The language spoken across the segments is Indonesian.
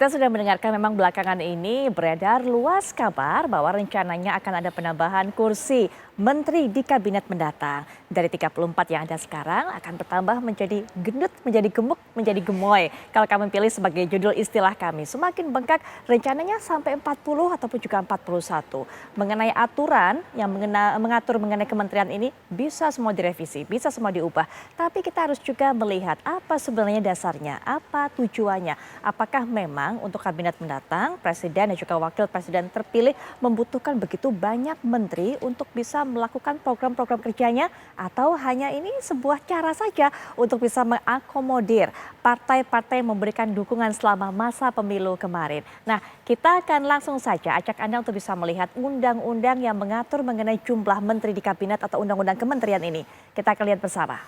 Kita sudah mendengarkan memang belakangan ini beredar luas kabar bahwa rencananya akan ada penambahan kursi menteri di kabinet mendatang. Dari 34 yang ada sekarang akan bertambah menjadi gendut, menjadi gemuk, menjadi gemoy. Kalau kami pilih sebagai judul istilah kami, semakin bengkak rencananya sampai 40 ataupun juga 41. Mengenai aturan yang mengatur mengenai kementerian ini bisa semua direvisi, bisa semua diubah. Tapi kita harus juga melihat apa sebenarnya dasarnya, apa tujuannya. Apakah memang untuk kabinet mendatang, presiden dan juga wakil presiden terpilih membutuhkan begitu banyak menteri untuk bisa melakukan program-program kerjanya, atau hanya ini sebuah cara saja untuk bisa mengakomodir partai-partai yang memberikan dukungan selama masa pemilu kemarin. Nah, kita akan langsung saja ajak Anda untuk bisa melihat undang-undang yang mengatur mengenai jumlah menteri di kabinet atau undang-undang kementerian ini. Kita akan lihat bersama.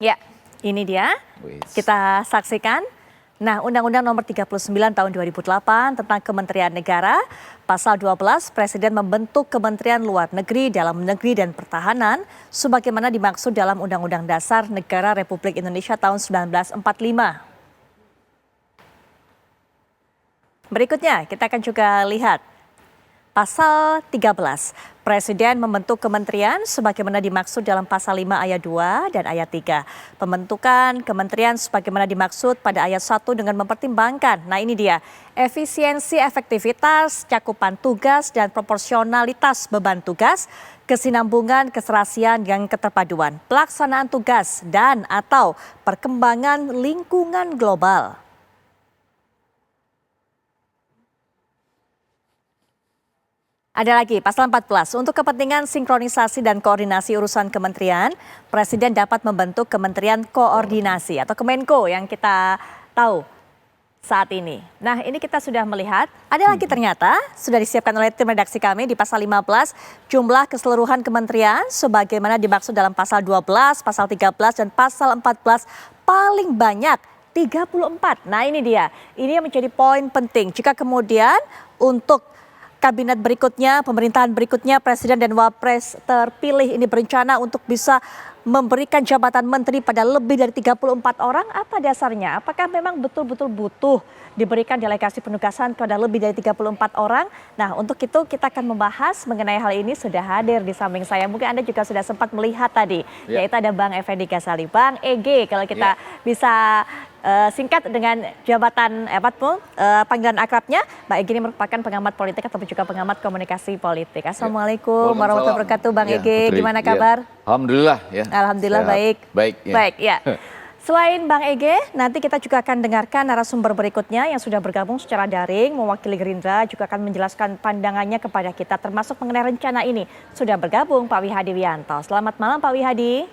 Ya, ini dia. Kita saksikan. Nah, Undang-Undang Nomor 39 Tahun 2008 tentang Kementerian Negara, Pasal 12, Presiden membentuk Kementerian Luar Negeri, Dalam Negeri, dan Pertahanan, sebagaimana dimaksud dalam Undang-Undang Dasar Negara Republik Indonesia tahun 1945. Berikutnya, kita akan juga lihat Pasal 13, Presiden membentuk kementerian sebagaimana dimaksud dalam Pasal 5 ayat 2 dan ayat 3. Pembentukan kementerian sebagaimana dimaksud pada ayat 1 dengan mempertimbangkan, nah ini dia, efisiensi, efektivitas, cakupan tugas, dan proporsionalitas beban tugas, kesinambungan, keserasian, dan keterpaduan, pelaksanaan tugas, dan atau perkembangan lingkungan global. Ada lagi, pasal 14, untuk kepentingan sinkronisasi dan koordinasi urusan kementerian, Presiden dapat membentuk Kementerian Koordinasi atau Kemenko yang kita tahu saat ini. Nah, ini kita sudah melihat, ada lagi ternyata, sudah disiapkan oleh tim redaksi kami di pasal 15, jumlah keseluruhan kementerian sebagaimana dimaksud dalam pasal 12, pasal 13, dan pasal 14 paling banyak 34. Nah ini dia, ini yang menjadi poin penting. Jika kemudian untuk kabinet berikutnya, pemerintahan berikutnya, Presiden dan Wapres terpilih ini berencana untuk bisa memberikan jabatan menteri pada lebih dari 34 orang, apa dasarnya? Apakah memang betul-betul butuh diberikan delegasi penugasan kepada lebih dari 34 orang? Nah, untuk itu kita akan membahas mengenai hal ini, sudah hadir di samping saya. Mungkin Anda juga sudah sempat melihat tadi, yaitu ada Bang Effendi Ghazali. Bang EG, kalau kita bisa singkat dengan jabatan panggilan akrabnya, Mbak Egy ini merupakan pengamat politik ataupun juga pengamat komunikasi politik. Assalamualaikum warahmatullahi wabarakatuh, Bang Egy. Gimana kabar? Alhamdulillah ya. Alhamdulillah baik. Baik ya. Selain Bang Egy, nanti kita juga akan dengarkan narasumber berikutnya yang sudah bergabung secara daring, mewakili Gerindra, juga akan menjelaskan pandangannya kepada kita, termasuk mengenai rencana ini. Sudah bergabung Pak Wihadi Wianto. Selamat malam Pak Wihadi.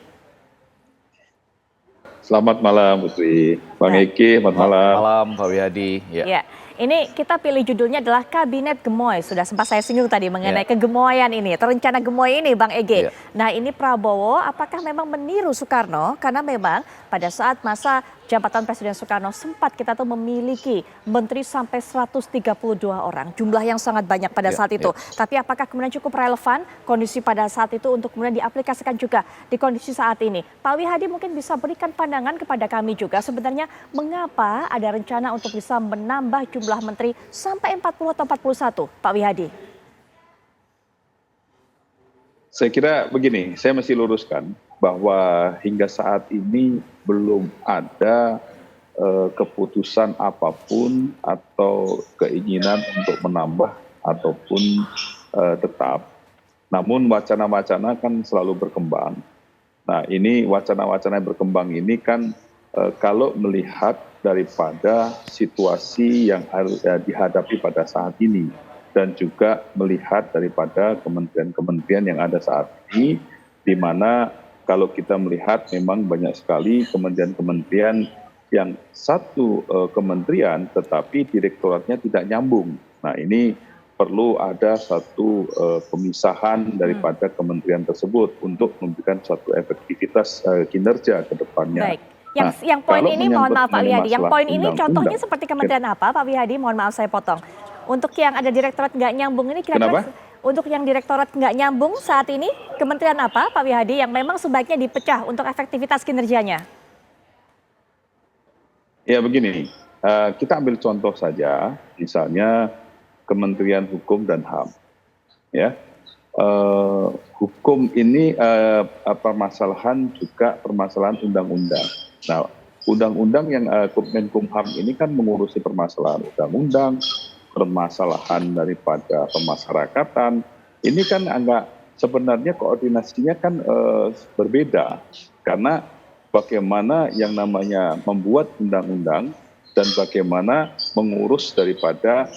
Selamat malam Putri. Bang Eki, selamat malam. Selamat malam Pak Wihadi. Ya. Ini kita pilih judulnya adalah Kabinet Gemoy. Sudah sempat saya singgung tadi mengenai kegemoyan ini, rencana gemoy ini Bang Egy. Nah ini Prabowo apakah memang meniru Soekarno? Karena memang pada saat masa jabatan Presiden Soekarno sempat kita tuh memiliki menteri sampai 132 orang. Jumlah yang sangat banyak pada saat itu. Tapi apakah kemudian cukup relevan kondisi pada saat itu untuk kemudian diaplikasikan juga di kondisi saat ini? Pak Wihadi mungkin bisa berikan pandangan kepada kami juga. Sebenarnya mengapa ada rencana untuk bisa menambah jumlah menteri sampai 40 atau 41, Pak Wihadi? Saya kira begini, saya mesti luruskan bahwa hingga saat ini belum ada keputusan apapun atau keinginan untuk menambah ataupun tetap. Namun wacana-wacana kan selalu berkembang. Nah ini wacana-wacana yang berkembang ini kan kalau melihat daripada situasi yang harus dihadapi pada saat ini dan juga melihat daripada kementerian-kementerian yang ada saat ini, di mana kalau kita melihat memang banyak sekali kementerian-kementerian yang satu kementerian tetapi direktoratnya tidak nyambung. Nah ini perlu ada satu pemisahan daripada kementerian tersebut untuk memberikan suatu efektivitas kinerja ke depannya. Baik. Yang poin ini, mohon maaf Pak Wihadi, yang poin ini contohnya seperti kementerian apa Pak Wihadi? Mohon maaf saya potong. Untuk yang ada direktorat nggak nyambung ini kira-kira untuk yang direktorat nggak nyambung saat ini kementerian apa Pak Wihadi yang memang sebaiknya dipecah untuk efektivitas kinerjanya? Ya begini, kita ambil contoh saja, misalnya Kementerian Hukum dan HAM, ya. Hukum ini permasalahan juga permasalahan undang-undang. Nah, undang-undang yang Kemenkumham ini kan mengurusi permasalahan undang-undang, permasalahan daripada pemasyarakatan. Ini kan sebenarnya koordinasinya kan berbeda, karena bagaimana yang namanya membuat undang-undang dan bagaimana mengurus daripada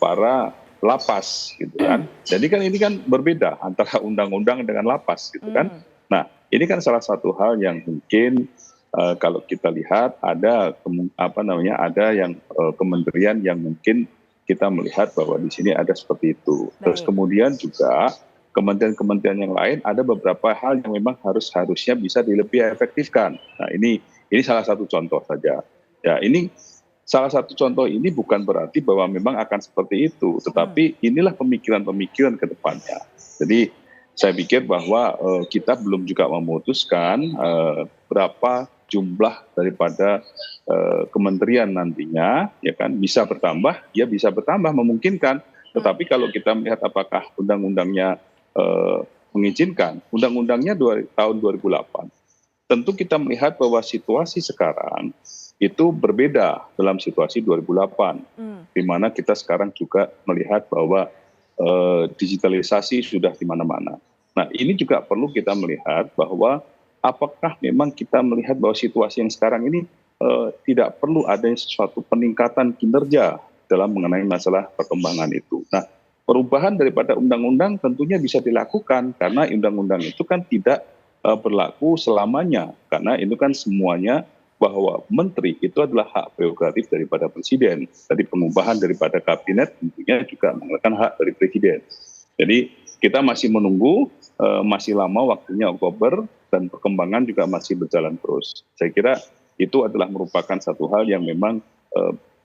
para lapas gitu kan. Jadi kan ini kan berbeda antara undang-undang dengan lapas gitu kan. Nah, ini kan salah satu hal yang mungkin kalau kita lihat ada ada yang kementerian yang mungkin kita melihat bahwa di sini ada seperti itu. Terus kemudian juga kementerian-kementerian yang lain ada beberapa hal yang memang harusnya bisa lebih efektifkan. Nah, ini salah satu contoh saja. Ya, ini salah satu contoh ini bukan berarti bahwa memang akan seperti itu, tetapi inilah pemikiran-pemikiran ke depannya. Jadi saya pikir bahwa kita belum juga memutuskan berapa jumlah daripada kementerian nantinya, ya kan, bisa bertambah memungkinkan. Tetapi kalau kita melihat apakah undang-undangnya mengizinkan, undang-undangnya tahun 2008. Tentu kita melihat bahwa situasi sekarang itu berbeda dalam situasi 2008, di mana kita sekarang juga melihat bahwa digitalisasi sudah di mana-mana. Nah, ini juga perlu kita melihat bahwa apakah memang kita melihat bahwa situasi yang sekarang ini tidak perlu adanya sesuatu peningkatan kinerja dalam mengenai masalah perkembangan itu. Nah, perubahan daripada undang-undang tentunya bisa dilakukan karena undang-undang itu kan tidak berlaku selamanya, karena itu kan semuanya bahwa menteri itu adalah hak prerogatif daripada presiden. Jadi pengubahan daripada kabinet tentunya juga menggunakan hak dari presiden. Jadi kita masih menunggu, masih lama waktunya Oktober, dan perkembangan juga masih berjalan terus. Saya kira itu adalah merupakan satu hal yang memang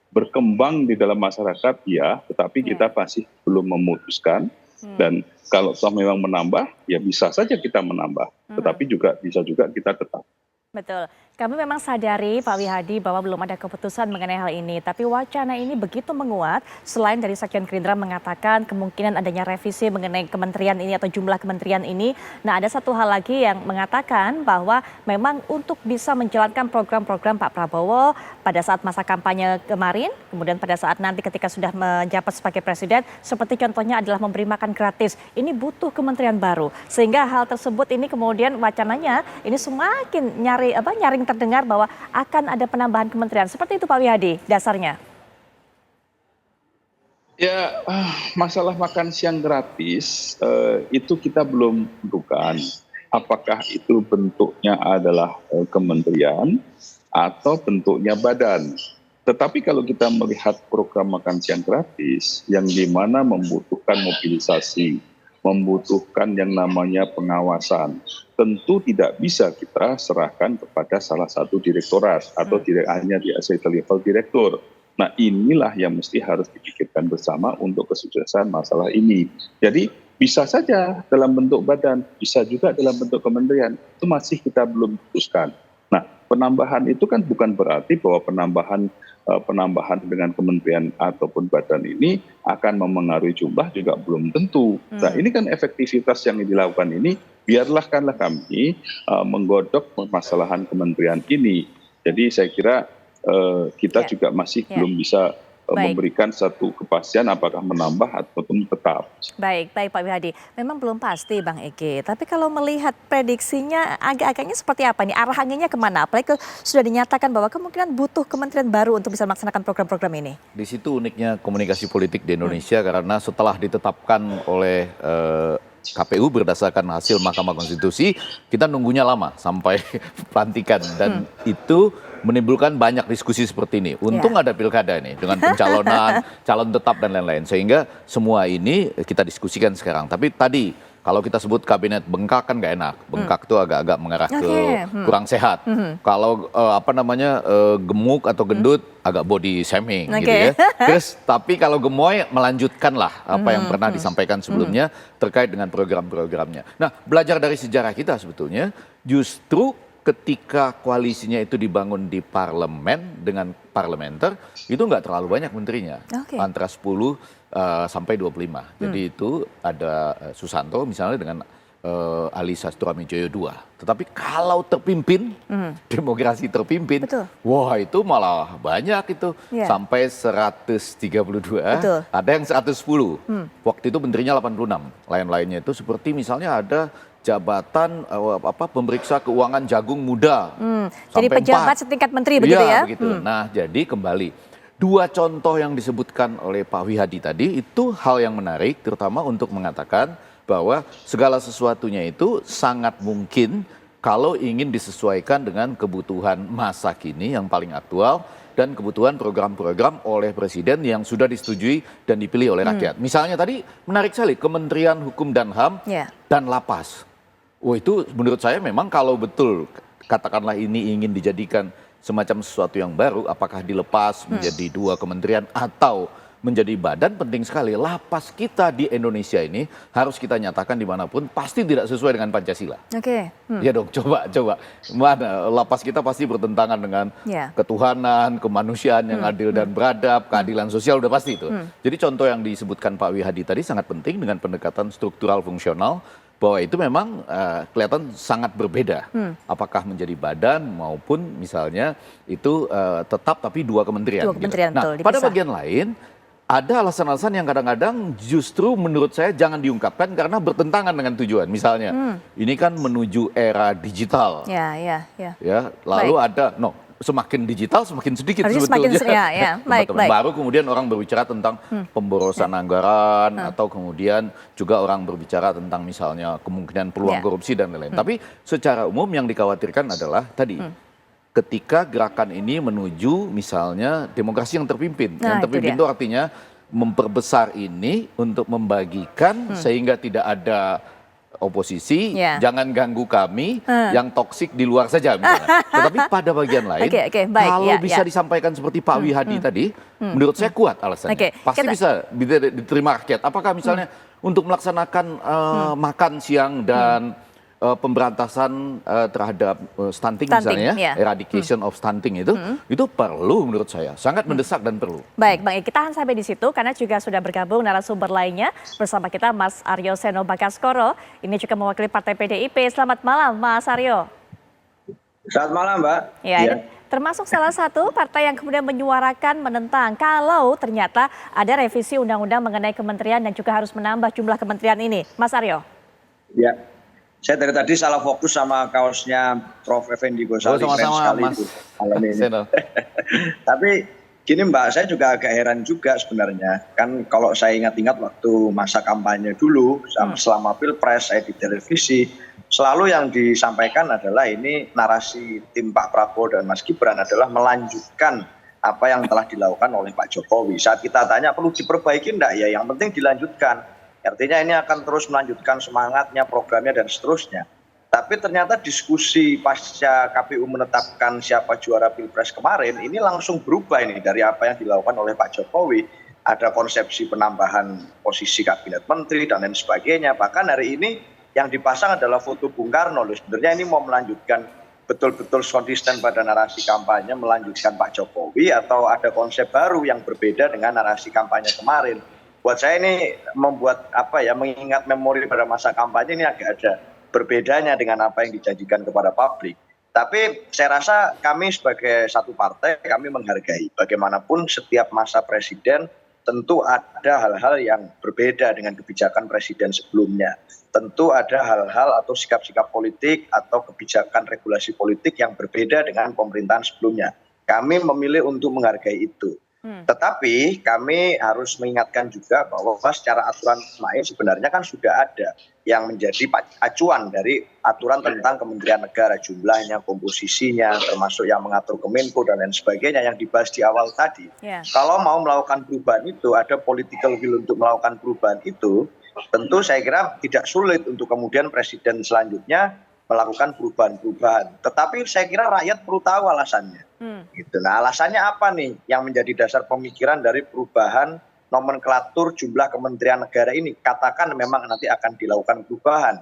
berkembang di dalam masyarakat, ya, tetapi kita masih belum memutuskan. Dan kalau toh memang menambah, ya bisa saja kita menambah, tetapi juga bisa juga kita tetap. Betul. Kami memang sadari Pak Wihadi bahwa belum ada keputusan mengenai hal ini. Tapi wacana ini begitu menguat selain dari Sekjen Gerindra mengatakan kemungkinan adanya revisi mengenai kementerian ini atau jumlah kementerian ini. Nah, ada satu hal lagi yang mengatakan bahwa memang untuk bisa menjalankan program-program Pak Prabowo pada saat masa kampanye kemarin, kemudian pada saat nanti ketika sudah menjabat sebagai presiden, seperti contohnya adalah memberi makan gratis. Ini butuh kementerian baru. Sehingga hal tersebut ini kemudian wacananya ini semakin nyaring terdengar bahwa akan ada penambahan kementerian. Seperti itu Pak Wihadi dasarnya. Ya, masalah makan siang gratis itu kita belum tentukan apakah itu bentuknya adalah kementerian atau bentuknya badan. Tetapi kalau kita melihat program makan siang gratis yang dimana membutuhkan mobilisasi, membutuhkan yang namanya pengawasan, tentu tidak bisa kita serahkan kepada salah satu direktorat atau hanya di level direktur. Nah, inilah yang mesti harus dipikirkan bersama untuk kesuksesan masalah ini. Jadi bisa saja dalam bentuk badan, bisa juga dalam bentuk kementerian, itu masih kita belum putuskan. Nah, penambahan itu kan bukan berarti bahwa penambahan dengan kementerian ataupun badan ini akan memengaruhi jumlah, juga belum tentu. Nah, ini kan efektivitas yang dilakukan ini, biarlah kami menggodok permasalahan kementerian ini. Jadi saya kira kita juga masih belum bisa memberikan satu kepastian apakah menambah ataupun tetap. Baik Pak Wihadi. Memang belum pasti Bang Ege, tapi kalau melihat prediksinya agak-agaknya seperti apa nih? Arah anginnya kemana? Apalagi sudah dinyatakan bahwa kemungkinan butuh kementerian baru untuk bisa melaksanakan program-program ini. Di situ uniknya komunikasi politik di Indonesia karena setelah ditetapkan oleh KPU berdasarkan hasil Mahkamah Konstitusi, kita nunggunya lama sampai pelantikan dan itu menimbulkan banyak diskusi seperti ini. Untung ada pilkada ini dengan pencalonan, calon tetap dan lain-lain. Sehingga semua ini kita diskusikan sekarang. Tapi tadi kalau kita sebut kabinet bengkak kan nggak enak. Bengkak itu agak-agak mengarah ke kurang sehat. Kalau gemuk atau gendut agak body shaming gitu ya. Terus tapi kalau gemoy melanjutkan lah apa yang pernah disampaikan sebelumnya terkait dengan program-programnya. Nah, belajar dari sejarah kita sebetulnya justru ketika koalisinya itu dibangun di parlemen dengan parlementer, itu nggak terlalu banyak menterinya, antara 10 sampai 25. Jadi itu ada Susanto misalnya dengan Ali Sastro-Amijoyo II. Tetapi kalau terpimpin, demokrasi terpimpin, wah itu malah banyak itu, sampai 132, ada yang 110. Waktu itu menterinya 86, lain-lainnya itu seperti misalnya ada jabatan pemeriksa keuangan jagung muda. Jadi pejabat 4 setingkat menteri begitu ya? Begitu. Nah jadi kembali, 2 contoh yang disebutkan oleh Pak Wihadi tadi itu hal yang menarik, terutama untuk mengatakan bahwa segala sesuatunya itu sangat mungkin kalau ingin disesuaikan dengan kebutuhan masa kini yang paling aktual dan kebutuhan program-program oleh presiden yang sudah disetujui dan dipilih oleh rakyat. Misalnya tadi menarik sekali Kementerian Hukum dan HAM dan Lapas. Oh itu menurut saya memang kalau betul katakanlah ini ingin dijadikan semacam sesuatu yang baru, apakah dilepas menjadi 2 kementerian atau menjadi badan, penting sekali. Lapas kita di Indonesia ini harus kita nyatakan dimanapun pasti tidak sesuai dengan Pancasila. Ya dong, coba. Mana lapas kita pasti bertentangan dengan ketuhanan, kemanusiaan yang adil dan beradab, keadilan sosial udah pasti itu. Jadi contoh yang disebutkan Pak Wihadi tadi sangat penting dengan pendekatan struktural fungsional, bahwa itu memang kelihatan sangat berbeda. Apakah menjadi badan maupun misalnya itu tetap tapi 2 kementerian. Nah, pada bagian lain ada alasan-alasan yang kadang-kadang justru menurut saya jangan diungkapkan karena bertentangan dengan tujuan. Misalnya, ini kan menuju era digital. Ya, lalu ada semakin digital semakin sedikit sebetulnya. Baru kemudian orang berbicara tentang pemborosan anggaran atau kemudian juga orang berbicara tentang misalnya kemungkinan peluang korupsi dan lain-lain. Tapi secara umum yang dikhawatirkan adalah tadi ketika gerakan ini menuju misalnya demokrasi yang terpimpin. Yang terpimpin itu artinya memperbesar ini untuk membagikan sehingga tidak ada oposisi, jangan ganggu kami, yang toksik di luar saja misalnya. Tetapi pada bagian lain, kalau bisa disampaikan seperti Pak Wihadi tadi, menurut saya kuat alasannya. Pasti bisa diterima rakyat. Apakah misalnya untuk melaksanakan makan siang dan pemberantasan terhadap stunting misalnya, eradication of stunting itu perlu menurut saya, sangat mendesak dan perlu. Baik, Bang, kita akan sampai di situ karena juga sudah bergabung narasumber lainnya bersama kita Mas Aryo Seno Bagaskoro, ini juga mewakili Partai PDIP. Selamat malam, Mas Aryo. Selamat malam, Mbak. Ya. Termasuk salah satu partai yang kemudian menyuarakan menentang kalau ternyata ada revisi undang-undang mengenai kementerian dan juga harus menambah jumlah kementerian ini, Mas Aryo. Ya. Saya dari tadi salah fokus sama kaosnya Prof. Effendi Ghazali. Sama-sama, Mas. Tapi gini Mbak, saya juga agak heran juga sebenarnya. Kan kalau saya ingat-ingat waktu masa kampanye dulu, selama Pilpres saya di televisi, selalu yang disampaikan adalah ini narasi tim Pak Prabowo dan Mas Gibran adalah melanjutkan apa yang telah dilakukan oleh Pak Jokowi. Saat kita tanya perlu diperbaiki enggak, ya yang penting dilanjutkan. Artinya ini akan terus melanjutkan semangatnya, programnya dan seterusnya. Tapi ternyata diskusi pasca KPU menetapkan siapa juara Pilpres kemarin ini langsung berubah ini dari apa yang dilakukan oleh Pak Jokowi. Ada konsepsi penambahan posisi kabinet menteri dan lain sebagainya. Bahkan hari ini yang dipasang adalah foto Bung Karno. Sebenarnya ini mau melanjutkan betul-betul konsisten pada narasi kampanye, melanjutkan Pak Jokowi atau ada konsep baru yang berbeda dengan narasi kampanye kemarin. Buat saya ini membuat mengingat memori pada masa kampanye ini agak ada berbedanya dengan apa yang dijanjikan kepada publik. Tapi saya rasa kami sebagai satu partai, kami menghargai bagaimanapun setiap masa presiden tentu ada hal-hal yang berbeda dengan kebijakan presiden sebelumnya. Tentu ada hal-hal atau sikap-sikap politik atau kebijakan regulasi politik yang berbeda dengan pemerintahan sebelumnya. Kami memilih untuk menghargai itu. Tetapi kami harus mengingatkan juga bahwa secara aturan main sebenarnya kan sudah ada yang menjadi acuan dari aturan tentang Kementerian Negara, jumlahnya, komposisinya, termasuk yang mengatur Kemenko dan lain sebagainya yang dibahas di awal tadi. Kalau mau melakukan perubahan itu, ada political will untuk melakukan perubahan itu, tentu saya kira tidak sulit untuk kemudian presiden selanjutnya melakukan perubahan-perubahan. Tetapi saya kira rakyat perlu tahu alasannya. Gitu. Nah, alasannya apa nih yang menjadi dasar pemikiran dari perubahan nomenklatur jumlah kementerian negara ini? Katakan memang nanti akan dilakukan perubahan.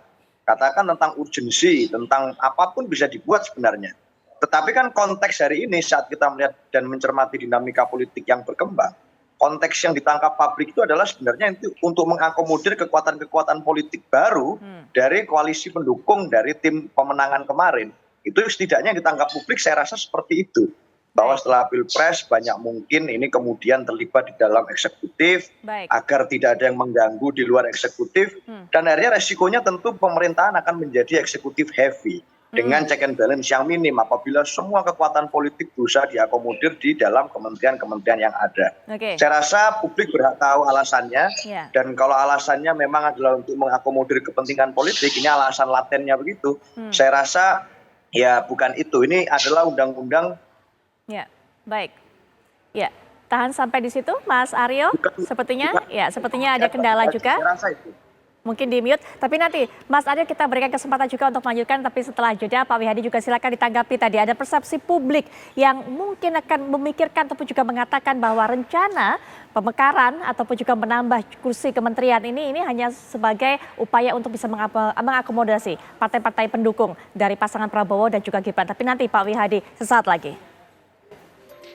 katakan tentang urgensi, tentang apapun bisa dibuat sebenarnya. Tetapi kan konteks hari ini saat kita melihat dan mencermati dinamika politik yang berkembang, konteks yang ditangkap publik itu adalah sebenarnya itu untuk mengakomodir kekuatan-kekuatan politik baru dari koalisi pendukung dari tim pemenangan kemarin. Itu setidaknya yang ditangkap publik saya rasa seperti itu. Bahwa setelah Pilpres banyak mungkin ini kemudian terlibat di dalam eksekutif, agar tidak ada yang mengganggu di luar eksekutif, dan akhirnya resikonya tentu pemerintahan akan menjadi eksekutif heavy dengan check and balance yang minim apabila semua kekuatan politik berusaha diakomodir di dalam kementerian-kementerian yang ada. Saya rasa publik berhak tahu alasannya, dan kalau alasannya memang adalah untuk mengakomodir kepentingan politik, ini alasan latennya begitu. Saya rasa ya bukan itu, ini adalah undang-undang. Ya, baik. Ya, tahan sampai di situ, Mas Aryo. Sepertinya ada kendala juga. Saya rasa itu. Mungkin di mute, tapi nanti Mas Aryo kita berikan kesempatan juga untuk melanjutkan, tapi setelah jeda Pak Wihadi juga silakan ditanggapi tadi ada persepsi publik yang mungkin akan memikirkan ataupun juga mengatakan bahwa rencana pemekaran ataupun juga menambah kursi kementerian ini hanya sebagai upaya untuk bisa mengakomodasi partai-partai pendukung dari pasangan Prabowo dan juga Gibran. Tapi nanti Pak Wihadi sesaat lagi.